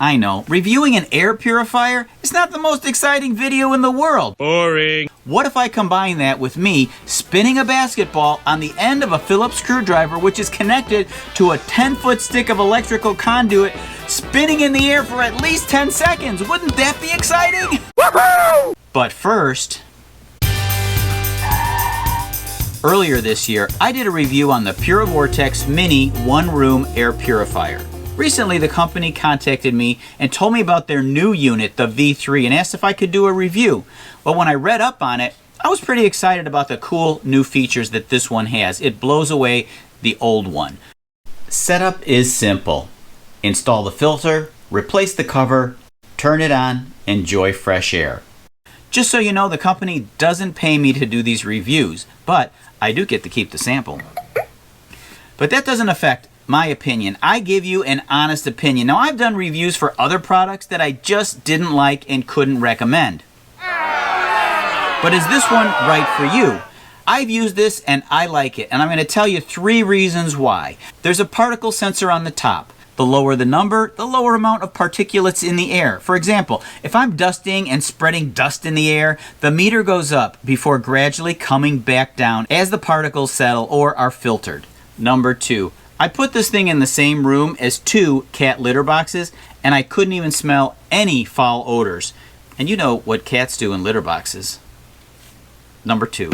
I know, reviewing an air purifier is not the most exciting video in the world. Boring. What if I combine that with me spinning a basketball on the end of a Phillips screwdriver, which is connected to a 10-foot stick of electrical conduit, spinning in the air for at least 10 seconds? Wouldn't that be exciting? Woohoo! But first, earlier this year, I did a review on the Purivortex Mini one-room air purifier. Recently, the company contacted me and told me about their new unit, the V3, and asked if I could do a review. Well, when I read up on it, I was pretty excited about the cool new features that this one has. It blows away the old one. Setup is simple. Install the filter, replace the cover, turn it on, enjoy fresh air. Just so you know, the company doesn't pay me to do these reviews, but I do get to keep the sample. But that doesn't affect my opinion. I give you an honest opinion. Now, I've done reviews for other products that I just didn't like and couldn't recommend. But is this one right for you? I've used this and I like it, and I'm going to tell you 3 reasons why. There's a particle sensor on the top. The lower the number, the lower amount of particulates in the air. For example, if I'm dusting and spreading dust in the air, the meter goes up before gradually coming back down as the particles settle or are filtered. Number 2, I put this thing in the same room as 2 cat litter boxes, and I couldn't even smell any foul odors. And you know what cats do in litter boxes. Number 2.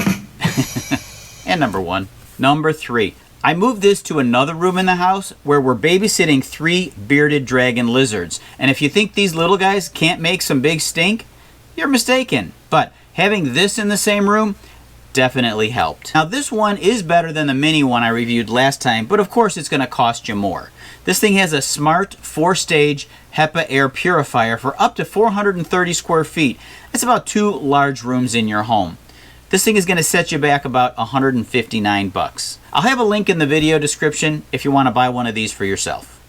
And number 1. Number 3. I moved this to another room in the house where we're babysitting 3 bearded dragon lizards. And if you think these little guys can't make some big stink, you're mistaken. But having this in the same room definitely helped. Now, this one is better than the mini one I reviewed last time, but of course it's going to cost you more. This thing has a smart 4-stage HEPA air purifier for up to 430 square feet. That's about 2 large rooms in your home. This thing is going to set you back about $159. I'll have a link in the video description if you want to buy one of these for yourself.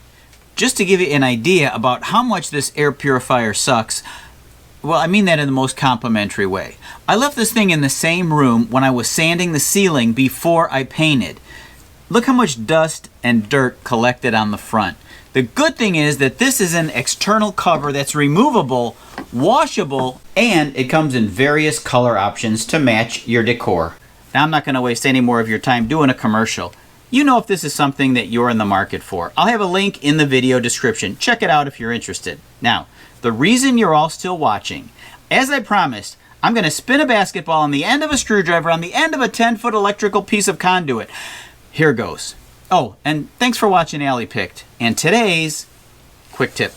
Just to give you an idea about how much this air purifier sucks, well, I mean that in the most complimentary way. I left this thing in the same room when I was sanding the ceiling before I painted. Look how much dust and dirt collected on the front. The good thing is that this is an external cover that's removable, washable, and it comes in various color options to match your decor. Now, I'm not going to waste any more of your time doing a commercial. You know if this is something that you're in the market for. I'll have a link in the video description. Check it out if you're interested. Now, the reason you're all still watching, as I promised, I'm going to spin a basketball on the end of a screwdriver on the end of a 10-foot electrical piece of conduit. Here goes. Oh, and thanks for watching Allie Picked. And today's quick tip.